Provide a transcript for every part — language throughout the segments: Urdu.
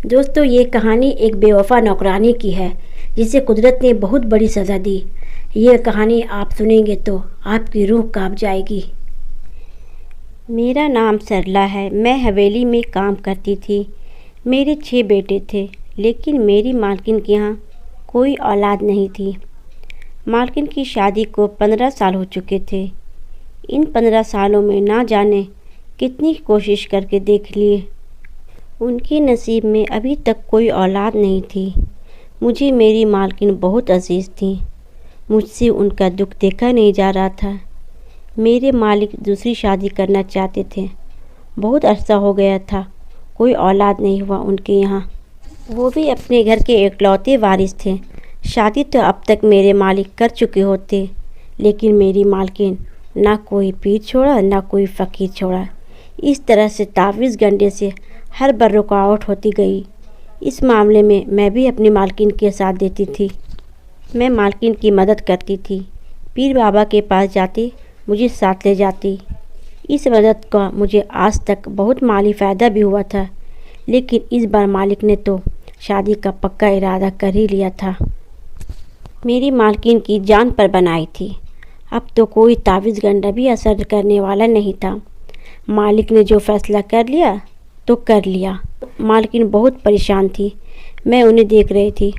دوستو، یہ کہانی ایک بے وفا نوکرانی کی ہے جسے قدرت نے بہت بڑی سزا دی۔ یہ کہانی آپ سنیں گے تو آپ کی روح کانپ جائے گی۔ میرا نام سرلا ہے۔ میں حویلی میں کام کرتی تھی۔ میرے 6 بیٹے تھے، لیکن میری مالکن کے یہاں کوئی اولاد نہیں تھی۔ مالکن کی شادی کو 15 سال ہو چکے تھے۔ ان 15 سالوں میں نہ جانے کتنی کوشش کر کے دیکھ لیے، ان کے نصیب میں ابھی تک کوئی اولاد نہیں تھی۔ مجھے میری مالکن بہت عزیز تھیں۔ مجھ سے ان کا دکھ دیکھا نہیں جا رہا تھا۔ میرے مالک دوسری شادی کرنا چاہتے تھے۔ بہت عرصہ ہو گیا تھا، کوئی اولاد نہیں ہوا ان کے یہاں۔ وہ بھی اپنے گھر کے اکلوتے وارث تھے۔ شادی تو اب تک میرے مالک کر چکے ہوتے، لیکن میری مالکن نہ کوئی پیر چھوڑا نہ کوئی فقیر چھوڑا۔ اس طرح سے تعویذ گنڈے سے ہر بار رکاوٹ ہوتی گئی۔ اس معاملے میں میں بھی اپنی مالکن کے ساتھ دیتی تھی۔ میں مالکن کی مدد کرتی تھی۔ پیر بابا کے پاس جاتی، مجھے ساتھ لے جاتی۔ اس مدد کا مجھے آج تک بہت مالی فائدہ بھی ہوا تھا، لیکن اس بار مالک نے تو شادی کا پکا ارادہ کر ہی لیا تھا۔ میری مالکن کی جان پر بنائی تھی۔ اب تو کوئی تعویذ گنڈا بھی اثر کرنے والا نہیں تھا۔ مالک نے جو فیصلہ کر لیا تو کر لیا۔ مالکن بہت پریشان تھی۔ میں انہیں دیکھ رہی تھی۔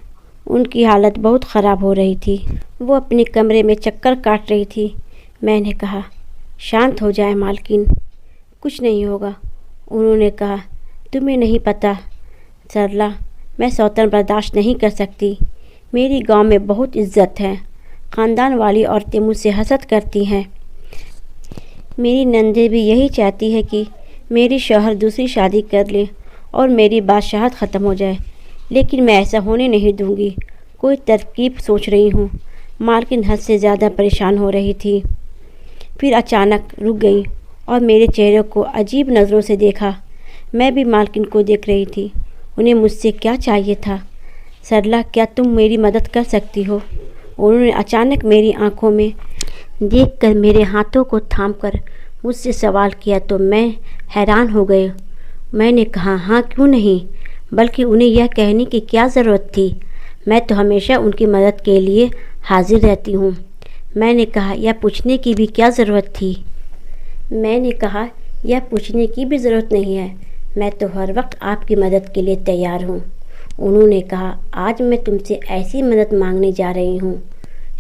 ان کی حالت بہت خراب ہو رہی تھی۔ وہ اپنے کمرے میں چکر کاٹ رہی تھی۔ میں نے کہا، شانت ہو جائے مالکن، کچھ نہیں ہوگا۔ انہوں نے کہا، تمہیں نہیں پتہ سرلا، میں سوتن برداشت نہیں کر سکتی۔ میری گاؤں میں بہت عزت ہے۔ خاندان والی عورتیں مجھ سے حسد کرتی ہیں۔ میری نندیں بھی یہی چاہتی ہے کہ میری شوہر دوسری شادی کر لے اور میری بادشاہت ختم ہو جائے، لیکن میں ایسا ہونے نہیں دوں گی۔ کوئی ترکیب سوچ رہی ہوں۔ مالکن حد سے زیادہ پریشان ہو رہی تھی۔ پھر اچانک رک گئی اور میرے چہرے کو عجیب نظروں سے دیکھا۔ میں بھی مالکن کو دیکھ رہی تھی۔ انہیں مجھ سے کیا چاہیے تھا؟ سرلا، کیا تم میری مدد کر سکتی ہو؟ انہوں نے اچانک میری آنکھوں میں دیکھ کر میرے ہاتھوں کو تھام کر مجھ سے سوال کیا تو میں حیران ہو گئی۔ میں نے کہا، ہاں کیوں نہیں، بلکہ انہیں یہ کہنے کی کیا ضرورت تھی؟ میں تو ہمیشہ ان کی مدد کے لیے حاضر رہتی ہوں۔ میں نے کہا، یہ پوچھنے کی بھی کیا ضرورت تھی؟ میں نے کہا، یہ پوچھنے کی بھی ضرورت نہیں ہے، میں تو ہر وقت آپ کی مدد کے لیے تیار ہوں۔ انہوں نے کہا، آج میں تم سے ایسی مدد مانگنے جا رہی ہوں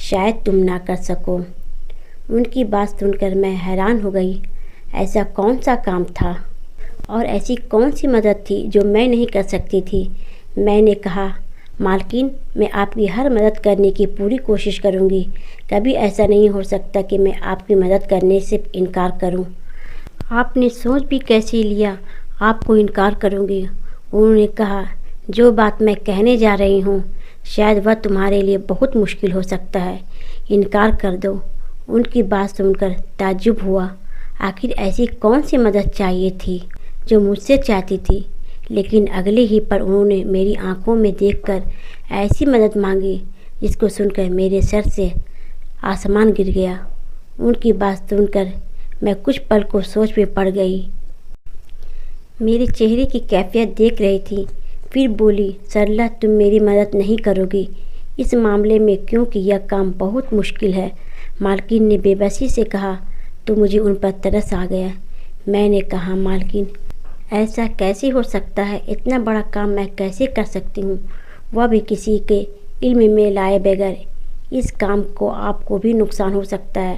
شاید تم نہ کر سکو۔ ان کی بات سن کر میں حیران ہو گئی۔ ایسا کون سا کام تھا اور ایسی کون سی مدد تھی جو میں نہیں کر سکتی تھی؟ میں نے کہا، مالکن، میں آپ کی ہر مدد کرنے کی پوری کوشش کروں گی۔ کبھی ایسا نہیں ہو سکتا کہ میں آپ کی مدد کرنے سے انکار کروں۔ آپ نے سوچ بھی کیسے لیا آپ کو انکار کروں گی؟ انہوں نے کہا، جو بات میں کہنے جا رہی ہوں شاید وہ تمہارے لیے بہت مشکل ہو سکتا ہے، انکار کر دو۔ ان کی بات سن کر تعجب ہوا۔ آخر ایسی کون سی مدد چاہیے تھی جو مجھ سے چاہتی تھی؟ لیکن اگلے ہی پر انہوں نے میری آنکھوں میں دیکھ کر ایسی مدد مانگی جس کو سن کر میرے سر سے آسمان گر گیا۔ ان کی بات سن کر میں کچھ پل کو سوچ میں پڑ گئی۔ میرے چہرے کی کیفیت دیکھ رہی تھی، پھر بولی، سرلا، تم میری مدد نہیں کرو گی اس معاملے میں کیونکہ یہ کام بہت مشکل ہے۔ مالکن نے بے بسی سے کہا تو مجھے ان پر ترس آ گیا۔ میں نے کہا، مالکن، ایسا کیسے ہو سکتا ہے؟ اتنا بڑا کام میں کیسے کر سکتی ہوں، وہ بھی کسی کے علم میں لائے بغیر؟ اس کام کو آپ کو بھی نقصان ہو سکتا ہے۔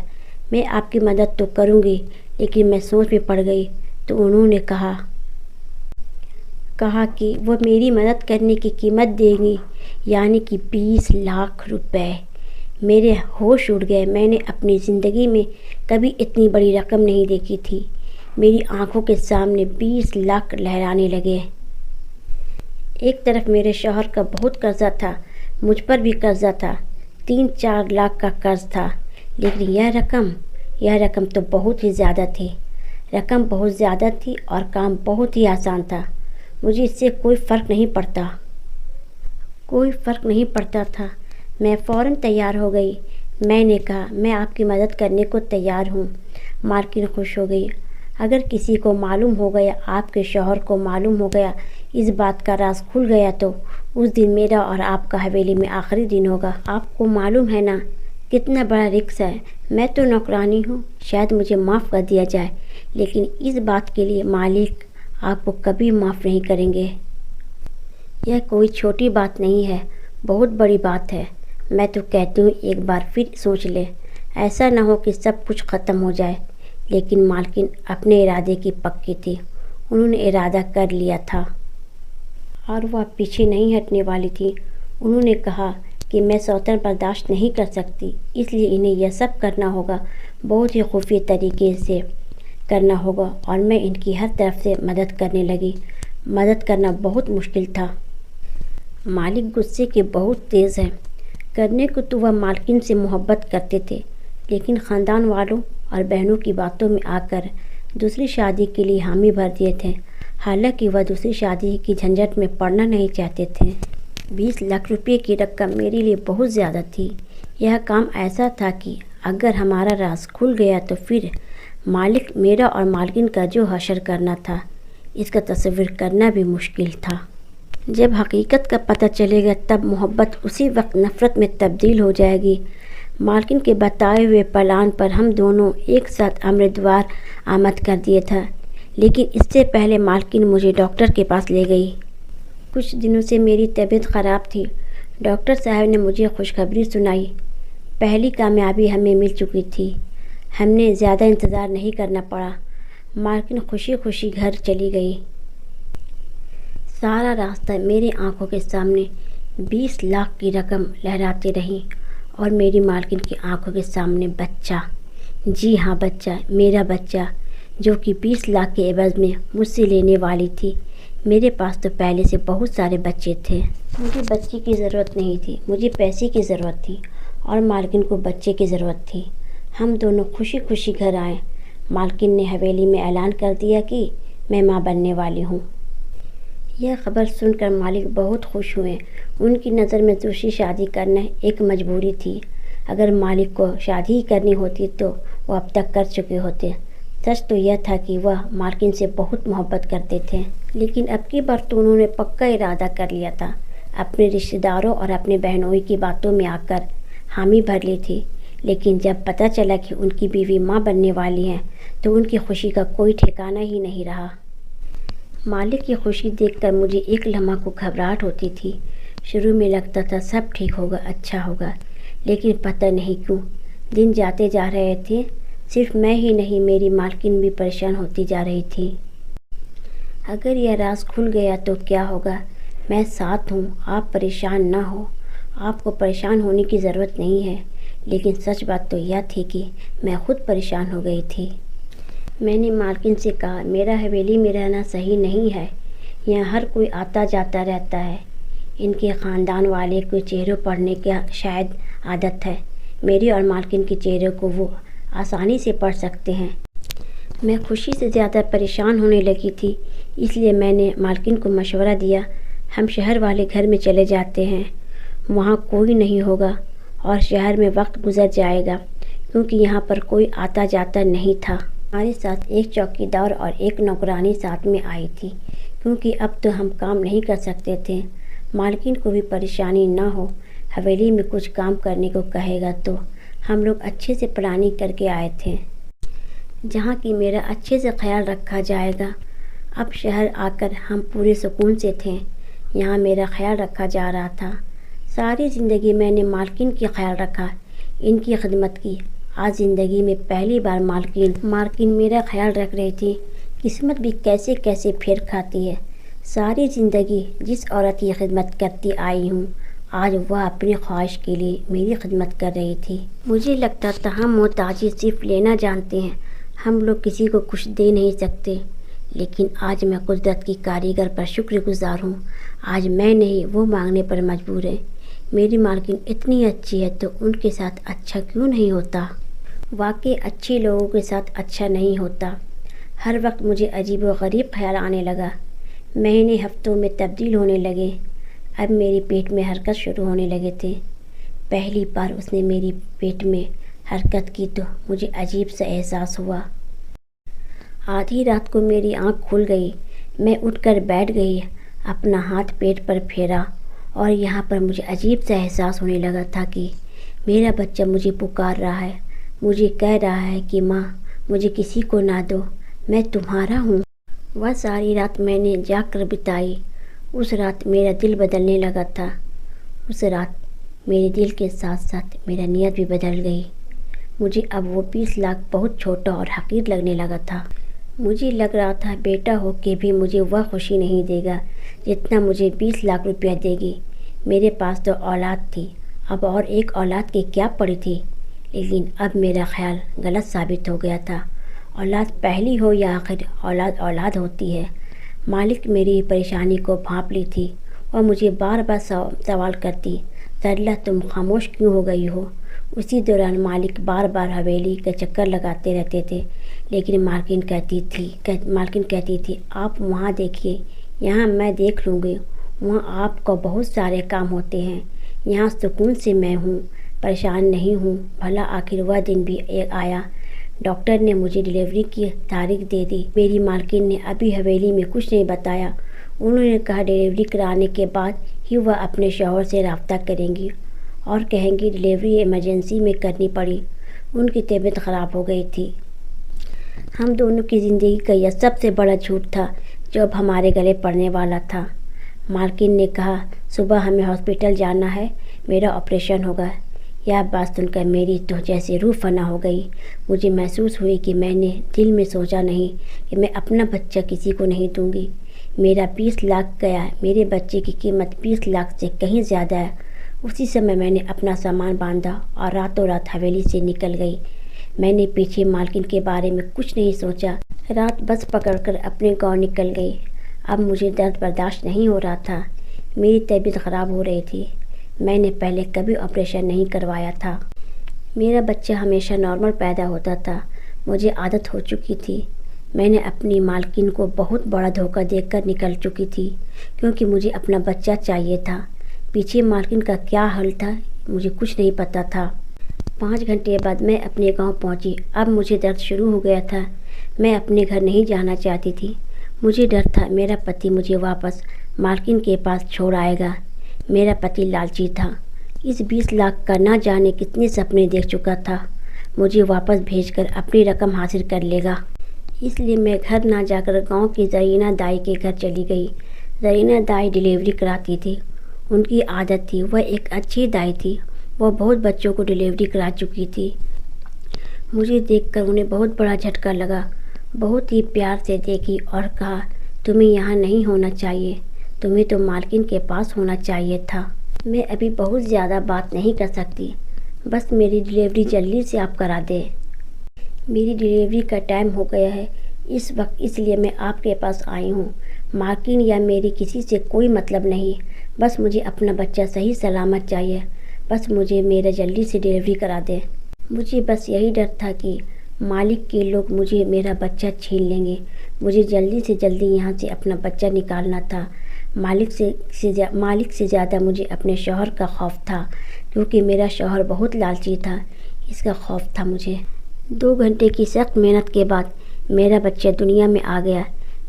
میں آپ کی مدد تو کروں گی، لیکن میں سوچ میں پڑ گئی تو انہوں نے کہا کہ وہ میری مدد کرنے کی قیمت دیں گی، یعنی کہ 20 لاکھ روپے۔ میرے ہوش اڑ گئے۔ میں نے اپنی زندگی میں کبھی اتنی بڑی رقم نہیں دیکھی تھی۔ میری آنکھوں کے سامنے 20 لاکھ لہرانے لگے۔ ایک طرف میرے شوہر کا بہت قرضہ تھا، مجھ پر بھی قرضہ تھا، 3-4 لاکھ کا قرض تھا، لیکن یہ رقم تو بہت ہی زیادہ تھی۔ رقم بہت زیادہ تھی اور کام بہت ہی آسان تھا۔ مجھے اس سے کوئی فرق نہیں پڑتا تھا۔ میں فوراً تیار ہو گئی۔ میں نے کہا، میں آپ کی مدد کرنے کو تیار ہوں۔ مالکن خوش ہو گئی۔ اگر کسی کو معلوم ہو گیا، آپ کے شوہر کو معلوم ہو گیا اس بات کا راز کھل گیا تو اس دن میرا اور آپ کا حویلی میں آخری دن ہوگا۔ آپ کو معلوم ہے نا کتنا بڑا رسک ہے۔ میں تو نوکرانی ہوں، شاید مجھے معاف کر دیا جائے، لیکن اس بات کے لیے مالک آپ کو کبھی معاف نہیں کریں گے۔ یہ کوئی چھوٹی بات نہیں ہے، بہت بڑی بات ہے۔ میں تو کہتی ہوں ایک بار پھر سوچ لیں، ایسا نہ ہو کہ سب کچھ ختم ہو جائے۔ لیکن مالکن اپنے ارادے کی پکی تھی، انہوں نے ارادہ کر لیا تھا اور وہ پیچھے نہیں ہٹنے والی تھی۔ انہوں نے کہا کہ میں سوتن برداشت نہیں کر سکتی، اس لیے انہیں یہ سب کرنا ہوگا، بہت ہی خفیہ طریقے سے کرنا ہوگا، اور میں ان کی ہر طرف سے مدد کرنے لگی۔ مدد کرنا بہت مشکل تھا۔ مالک غصے کے بہت تیز ہیں۔ کرنے کو تو وہ مالکن سے محبت کرتے تھے، لیکن خاندان والوں اور بہنوں کی باتوں میں آ کر دوسری شادی کے لیے حامی بھر دیے تھے، حالانکہ وہ دوسری شادی کی جھنجٹ میں پڑنا نہیں چاہتے تھے۔ 20 لاکھ روپے کی رقم میرے لیے بہت زیادہ تھی۔ یہ کام ایسا تھا کہ اگر ہمارا راز کھل گیا تو پھر مالک میرا اور مالکن کا جو حشر کرنا تھا، اس کا تصور کرنا بھی مشکل تھا۔ جب حقیقت کا پتہ چلے گا تب محبت اسی وقت نفرت میں تبدیل ہو جائے گی۔ مالکن کے بتائے ہوئے پلان پر ہم دونوں ایک ساتھ امر دوار آمد کر دیے تھا، لیکن اس سے پہلے مالکن مجھے ڈاکٹر کے پاس لے گئی۔ کچھ دنوں سے میری طبیعت خراب تھی۔ ڈاکٹر صاحب نے مجھے خوشخبری سنائی، پہلی کامیابی ہمیں مل چکی تھی۔ ہم نے زیادہ انتظار نہیں کرنا پڑا۔ مالکن خوشی خوشی گھر چلی گئی۔ سارا راستہ میری آنکھوں کے سامنے 20 لاکھ کی رقم لہراتی رہی، اور میری مالکن کی آنکھوں کے سامنے بچہ، جی ہاں بچہ، میرا بچہ، جو کہ 20 لاکھ کے عوض میں مجھ سے لینے والی تھی۔ میرے پاس تو پہلے سے بہت سارے بچے تھے۔ مجھے بچے کی ضرورت نہیں تھی، مجھے پیسے کی ضرورت تھی، اور مالکن کو بچے کی ضرورت تھی۔ ہم دونوں خوشی خوشی گھر آئے۔ مالکن نے حویلی میں اعلان کر دیا کہ میں ماں بننے والی ہوں۔ یہ خبر سن کر مالک بہت خوش ہوئے۔ ان کی نظر میں دوسری شادی کرنا ایک مجبوری تھی۔ اگر مالک کو شادی ہی کرنی ہوتی تو وہ اب تک کر چکے ہوتے۔ سچ تو یہ تھا کہ وہ مالکن سے بہت محبت کرتے تھے، لیکن اب کی بار تو انہوں نے پکا ارادہ کر لیا تھا۔ اپنے رشتہ داروں اور اپنے بہنوئی کی باتوں میں آ کر حامی بھر لی تھی، لیکن جب پتہ چلا کہ ان کی بیوی ماں بننے والی ہیں تو ان کی خوشی کا کوئی ٹھکانہ ہی نہیں رہا۔ مالک کی خوشی دیکھ کر مجھے ایک لمحہ کو گھبراہٹ ہوتی تھی۔ شروع میں لگتا تھا سب ٹھیک ہوگا، اچھا ہوگا، لیکن پتہ نہیں کیوں دن جاتے جا رہے تھے۔ صرف میں ہی نہیں، میری مالکن بھی پریشان ہوتی جا رہی تھی۔ اگر یہ راز کھل گیا تو کیا ہوگا؟ میں ساتھ ہوں، آپ پریشان نہ ہو۔ آپ کو پریشان ہونے کی ضرورت نہیں ہے، لیکن سچ بات تو یہ تھی کہ میں خود پریشان ہو گئی تھی۔ میں نے مالکن سے کہا، میرا حویلی میں رہنا صحیح نہیں ہے، یہاں ہر کوئی آتا جاتا رہتا ہے۔ ان کے خاندان والے کو چہروں پڑھنے کی شاید عادت ہے، میری اور مالکن کے چہروں کو وہ آسانی سے پڑھ سکتے ہیں۔ میں خوشی سے زیادہ پریشان ہونے لگی تھی، اس لیے میں نے مالکن کو مشورہ دیا، ہم شہر والے گھر میں چلے جاتے ہیں، وہاں کوئی نہیں ہوگا اور شہر میں وقت گزر جائے گا، کیونکہ یہاں پر کوئی آتا جاتا نہیں تھا۔ ہمارے ساتھ ایک چوکیدار اور ایک نوکرانی ساتھ میں آئی تھی، کیونکہ اب تو ہم کام نہیں کر سکتے تھے۔ مالکن کو بھی پریشانی نہ ہو، حویلی میں کچھ کام کرنے کو کہے گا تو ہم لوگ اچھے سے پلاننگ کر کے آئے تھے، جہاں کی میرا اچھے سے خیال رکھا جائے گا۔ اب شہر آ کر ہم پورے سکون سے تھے، یہاں میرا خیال رکھا جا رہا تھا۔ ساری زندگی میں نے مالکن کی خیال رکھا، ان کی خدمت کی۔ آج زندگی میں پہلی بار مالکن میرا خیال رکھ رہی تھی۔ قسمت بھی کیسے کیسے پھیر کھاتی ہے۔ ساری زندگی جس عورت کی خدمت کرتی آئی ہوں، آج وہ اپنی خواہش کے لیے میری خدمت کر رہی تھی۔ مجھے لگتا تھا ہم محتاجی صرف لینا جانتے ہیں، ہم لوگ کسی کو کچھ دے نہیں سکتے، لیکن آج میں قدرت کی کاریگر پر شکر گزار ہوں۔ آج میں نہیں، وہ مانگنے پر مجبور ہے۔ میری مالکن اتنی اچھی ہے تو ان کے ساتھ اچھا کیوں نہیں ہوتا؟ واقعی اچھے لوگوں کے ساتھ اچھا نہیں ہوتا۔ ہر وقت مجھے عجیب و غریب خیال آنے لگا، مہینے ہفتوں میں تبدیل ہونے لگے۔ اب میرے پیٹ میں حرکت شروع ہونے لگے تھے۔ پہلی بار اس نے میری پیٹ میں حرکت کی تو مجھے عجیب سا احساس ہوا۔ آدھی رات کو میری آنکھ کھل گئی، میں اٹھ کر بیٹھ گئی۔ اپنا ہاتھ پیٹ پر پھیرا اور یہاں پر مجھے عجیب سا احساس ہونے لگا تھا کہ میرا بچہ مجھے پکار رہا ہے، مجھے کہہ رہا ہے کہ ماں مجھے کسی کو نہ دو، میں تمہارا ہوں۔ وہ ساری رات میں نے جاگ کر بتائی۔ اس رات میرا دل بدلنے لگا تھا۔ اس رات میرے دل کے ساتھ ساتھ میرا نیت بھی بدل گئی۔ مجھے اب وہ 20 لاکھ بہت چھوٹا اور حقیر لگنے لگا تھا۔ مجھے لگ رہا تھا بیٹا ہو کے بھی مجھے وہ خوشی نہیں دے گا جتنا مجھے 20 لاکھ روپیہ دے گی۔ میرے پاس تو اولاد تھی، اب اور ایک اولاد کی کیا پڑی تھی؟ لیکن اب میرا خیال غلط ثابت ہو گیا تھا۔ اولاد پہلی ہو یا آخر، اولاد اولاد ہوتی ہے۔ مالک میری پریشانی کو بھانپ لی تھی اور مجھے بار بار سوال کرتی، سرلا تم خاموش کیوں ہو گئی ہو؟ اسی دوران مالک بار بار حویلی کا چکر لگاتے رہتے تھے، لیکن مالکن کہتی تھی آپ وہاں دیکھیے، یہاں میں دیکھ لوں گی، وہاں آپ کو بہت سارے کام ہوتے ہیں، یہاں سکون سے میں ہوں، پریشان نہیں ہوں۔ بھلا آخر وہ دن بھی آیا۔ ڈاکٹر نے مجھے ڈلیوری کی تاریخ دے دی۔ میری مالکن نے ابھی حویلی میں کچھ نہیں بتایا۔ انہوں نے کہا ڈلیوری کرانے کے بعد ہی وہ اپنے شوہر سے رابطہ کریں گی اور کہیں گی ڈلیوری ایمرجنسی میں کرنی پڑی، ان کی طبیعت خراب ہو گئی تھی۔ ہم دونوں کی زندگی کا یہ سب سے بڑا جھوٹ تھا جو اب ہمارے گلے پڑنے والا تھا۔ مالکن نے کہا صبح ہمیں ہاسپٹل جانا ہے، میرا آپریشن ہوگا۔ یہ بات سن کر میری تو جیسے روح فنا ہو گئی۔ مجھے محسوس ہوئی کہ میں نے دل میں سوچا نہیں کہ میں اپنا بچہ کسی کو نہیں دوں گی۔ میرا 20 لاکھ گیا، میرے بچے کی قیمت 20 لاکھ سے کہیں زیادہ ہے۔ اسی سمے میں نے اپنا سامان باندھا اور راتوں رات حویلی سے نکل گئی۔ میں نے پیچھے مالکن کے بارے میں کچھ نہیں سوچا، رات بس پکڑ کر اپنے گاؤں نکل گئی۔ اب مجھے درد برداشت نہیں ہو رہا تھا، میری طبیعت خراب ہو رہی تھی۔ میں نے پہلے کبھی آپریشن نہیں کروایا تھا۔ میرا بچہ ہمیشہ نارمل پیدا ہوتا تھا، مجھے عادت ہو چکی تھی۔ میں نے اپنی مالکن کو بہت بڑا دھوکہ دے کر نکل چکی تھی، کیونکہ مجھے اپنا بچہ چاہیے تھا۔ پیچھے مالکن کا کیا حل تھا مجھے کچھ نہیں پتہ تھا۔ 5 گھنٹے بعد میں اپنے گاؤں پہنچی۔ اب مجھے درد شروع ہو گیا تھا، میں اپنے گھر نہیں جانا چاہتی تھی۔ مجھے ڈر تھا میرا پتی مجھے واپس مالکن کے پاس چھوڑ آئے گا۔ میرا پتی لالچی تھا، اس 20 لاکھ کا نہ جانے کتنے سپنے دیکھ چکا تھا، مجھے واپس بھیج کر اپنی رقم حاصل کر لے گا۔ اس لیے میں گھر نہ جا کر گاؤں کی زرینہ دائی کے گھر چلی گئی۔ زرینہ دائی ڈلیوری کراتی تھی، ان کی عادت تھی، وہ ایک اچھی دائی تھی، وہ بہت بچوں کو ڈلیوری کرا چکی تھی۔ مجھے دیکھ کر انہیں بہت بڑا جھٹکا لگا، بہت ہی پیار سے دیکھی اور کہا تمہیں یہاں نہیں ہونا چاہیے، تمہیں تو مالکن کے پاس ہونا چاہیے تھا۔ میں ابھی بہت زیادہ بات نہیں کر سکتی، بس میری ڈلیوری جلدی سے آپ کرا دیں۔ میری ڈلیوری کا ٹائم ہو گیا ہے اس وقت، اس لیے میں آپ کے پاس آئی ہوں۔ مالکن یا میری کسی سے کوئی مطلب نہیں، بس مجھے اپنا بچہ صحیح سلامت چاہیے، بس مجھے میرا جلدی سے ڈلیوری کرا دیں۔ مجھے بس یہی ڈر تھا کہ مالک کے لوگ مجھے میرا بچہ چھین لیں گے۔ مجھے جلدی سے جلدی یہاں سے اپنا بچہ نکالنا تھا۔ مالک سے زیادہ مجھے اپنے شوہر کا خوف تھا، کیونکہ میرا شوہر بہت لالچی تھا، اس کا خوف تھا مجھے۔ 2 گھنٹے کی سخت محنت کے بعد میرا بچہ دنیا میں آ گیا۔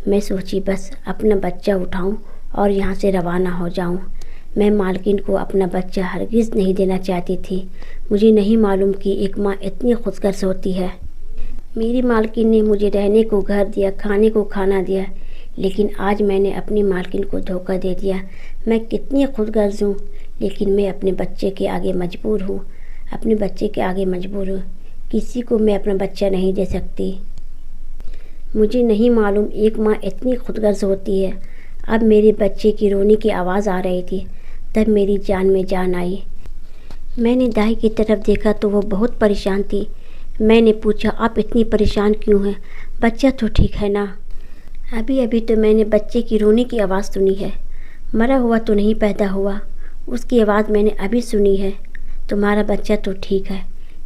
میں سوچی بس اپنا بچہ اٹھاؤں اور یہاں سے روانہ ہو جاؤں۔ میں مالکن کو اپنا بچہ ہرگز نہیں دینا چاہتی تھی۔ مجھے نہیں معلوم کہ ایک ماں اتنی خود غرض ہوتی ہے۔ میری مالکن نے مجھے رہنے کو گھر دیا، کھانے کو کھانا دیا، لیکن آج میں نے اپنی مالکن کو دھوکہ دے دیا۔ میں کتنی خود غرض ہوں، لیکن میں اپنے بچے کے آگے مجبور ہوں، اپنے بچے کے آگے مجبور ہوں۔ کسی کو میں اپنا بچہ نہیں دے سکتی۔ مجھے نہیں معلوم ایک ماں اتنی خود غرض ہوتی ہے۔ اب میرے بچے کی رونے کی آواز آ رہی تھی، تب میری جان میں جان آئی۔ میں نے دائی کی طرف دیکھا تو وہ بہت پریشان تھی۔ میں نے پوچھا آپ اتنی پریشان کیوں ہیں؟ بچہ تو ٹھیک ہے نا؟ ابھی تو میں نے بچے کی رونے کی آواز سنی ہے، مرا ہوا تو نہیں پیدا ہوا، اس کی آواز میں نے ابھی سنی ہے۔ تمہارا بچہ تو ٹھیک ہے،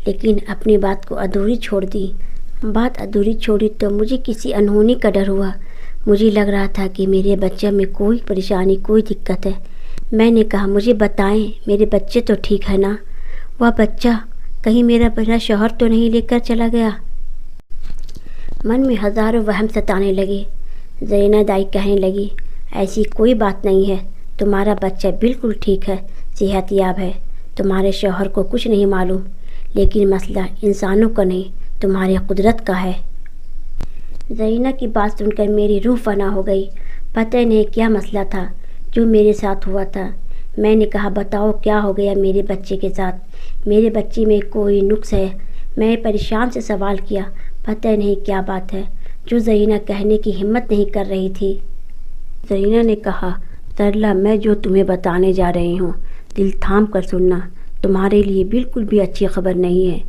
لیکن اپنی بات کو ادھوری چھوڑ دی۔ بات ادھوری چھوڑی تو مجھے کسی انہونی کا ڈر ہوا۔ مجھے لگ رہا تھا کہ میرے بچہ میں کوئی پریشانی، کوئی دقت ہے۔ میں نے کہا مجھے بتائیں میرے بچے تو ٹھیک ہے نا؟ وہ بچہ کہیں میرا شوہر تو نہیں لے کر چلا گیا؟ من میں ہزاروں وہم ستانے لگے۔ زرینہ دائی کہنے لگی ایسی کوئی بات نہیں ہے، تمہارا بچہ بالکل ٹھیک ہے، صحت یاب ہے، تمہارے شوہر کو کچھ نہیں معلوم، لیکن مسئلہ انسانوں کا نہیں، تمہاری قدرت کا ہے۔ زرینہ کی بات سن کر میری روح فنا ہو گئی۔ پتہ نہیں کیا مسئلہ تھا جو میرے ساتھ ہوا تھا۔ میں نے کہا بتاؤ کیا ہو گیا میرے بچے کے ساتھ، میرے بچے میں کوئی نقص ہے؟ میں پریشان سے سوال کیا۔ پتہ نہیں کیا بات ہے جو زرینہ کہنے کی ہمت نہیں کر رہی تھی۔ زرینہ نے کہا سرلا میں جو تمہیں بتانے جا رہی ہوں دل تھام کر سننا، تمہارے لیے بالکل بھی اچھی خبر نہیں ہے۔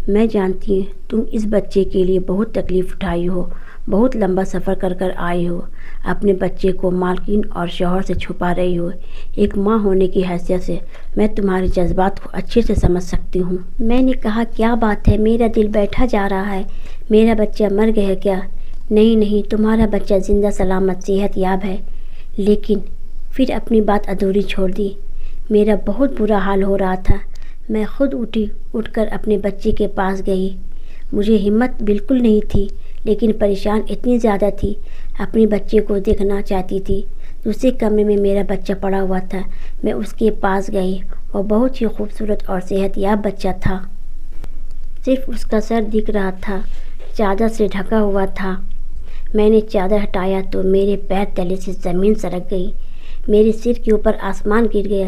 میں جانتی ہوں تم اس بچے کے لیے بہت تکلیف اٹھائی ہو، بہت لمبا سفر کر آئی ہو، اپنے بچے کو مالکن اور شوہر سے چھپا رہی ہو۔ ایک ماں ہونے کی حیثیت سے میں تمہارے جذبات کو اچھے سے سمجھ سکتی ہوں۔ میں نے کہا کیا بات ہے، میرا دل بیٹھا جا رہا ہے، میرا بچہ مر گیا کیا؟ نہیں، تمہارا بچہ زندہ سلامت صحت یاب ہے۔ لیکن پھر اپنی بات ادھوری چھوڑ دی۔ میرا بہت برا حال ہو رہا تھا۔ میں خود اٹھ کر اپنے بچے کے پاس گئی۔ مجھے ہمت بالکل نہیں تھی، لیکن پریشان اتنی زیادہ تھی، اپنے بچے کو دیکھنا چاہتی تھی۔ دوسرے کمرے میں میرا بچہ پڑا ہوا تھا، میں اس کے پاس گئی۔ وہ بہت ہی خوبصورت اور صحت یاب بچہ تھا، صرف اس کا سر دکھ رہا تھا، چادر سے ڈھکا ہوا تھا۔ میں نے چادر ہٹایا تو میرے پیر تلے سے زمین سرک گئی، میرے سر کے اوپر آسمان گر گیا،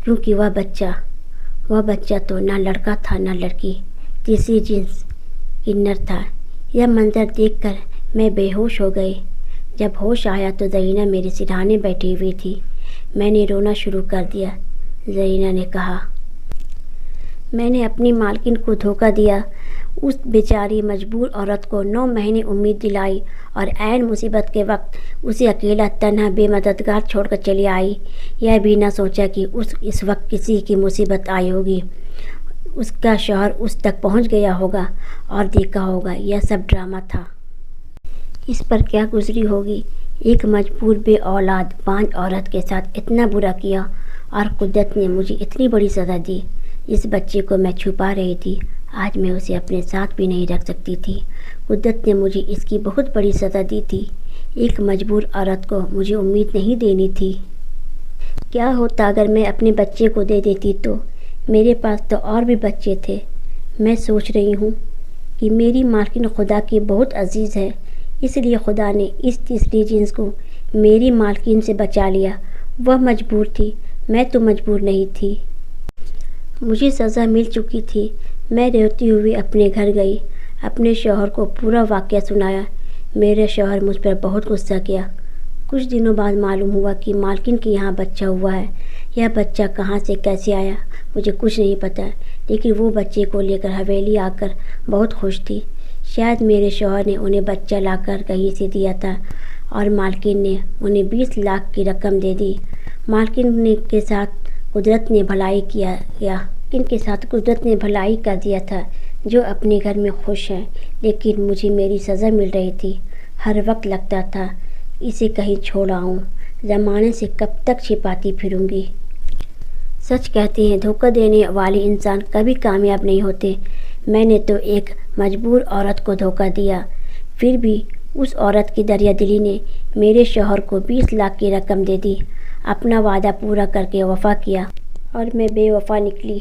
کیونکہ وہ بچہ تو نہ لڑکا تھا نہ لڑکی، تیسری جنس کنر تھا۔ یہ منظر دیکھ کر میں بے ہوش ہو گئی۔ جب ہوش آیا تو زرینہ میرے سرہانے بیٹھی ہوئی تھی۔ میں نے رونا شروع کر دیا۔ زرینہ نے کہا میں نے اپنی مالکن کو دھوکہ دیا، اس بیچاری مجبور عورت کو 9 مہینے امید دلائی اور عین مصیبت کے وقت اسے اکیلا تنہا بے مددگار چھوڑ کر چلی آئی۔ یہ بھی نہ سوچا کہ اس وقت کسی کی مصیبت آئی ہوگی، اس کا شوہر اس تک پہنچ گیا ہوگا اور دیکھا ہوگا یہ سب ڈرامہ تھا۔ اس پر کیا گزری ہوگی؟ ایک مجبور بے اولاد بانجھ عورت کے ساتھ اتنا برا کیا اور قدرت نے مجھے اتنی بڑی سزا دی۔ اس بچے کو میں چھپا رہی تھی، آج میں اسے اپنے ساتھ بھی نہیں رکھ سکتی تھی۔ قدرت نے مجھے اس کی بہت بڑی سزا دی تھی۔ ایک مجبور عورت کو مجھے امید نہیں دینی تھی۔ کیا ہوتا اگر میں اپنے بچے کو دے دیتی تو؟ میرے پاس تو اور بھی بچے تھے۔ میں سوچ رہی ہوں کہ میری مالکن خدا کی بہت عزیز ہے، اس لیے خدا نے اس تیسری جنس کو میری مالکن سے بچا لیا۔ وہ مجبور تھی، میں تو مجبور نہیں تھی۔ مجھے سزا مل چکی تھی۔ میں روتی ہوئی اپنے گھر گئی، اپنے شوہر کو پورا واقعہ سنایا۔ میرے شوہر مجھ پر بہت غصہ کیا۔ کچھ دنوں بعد معلوم ہوا کہ مالکن کے یہاں بچہ ہوا ہے۔ یہ بچہ کہاں سے کیسے آیا مجھے کچھ نہیں پتہ، لیکن وہ بچے کو لے کر حویلی آ کر بہت خوش تھی۔ شاید میرے شوہر نے انہیں بچہ لا کر کہیں سے دیا تھا اور مالکن نے انہیں 20 لاکھ کی رقم دے دی۔ مالکن کے ساتھ قدرت نے بھلائی کر دیا تھا، جو اپنے گھر میں خوش ہیں، لیکن مجھے میری سزا مل رہی تھی۔ ہر وقت لگتا تھا اسے کہیں چھوڑ آؤں، زمانے سے کب تک چھپاتی پھروں گی۔ سچ کہتے ہیں دھوکہ دینے والے انسان کبھی کامیاب نہیں ہوتے۔ میں نے تو ایک مجبور عورت کو دھوکہ دیا، پھر بھی اس عورت کی دریا دلی نے میرے شوہر کو 20 لاکھ کی رقم دے دی، اپنا وعدہ پورا کر کے وفا کیا، اور میں بے وفا نکلی۔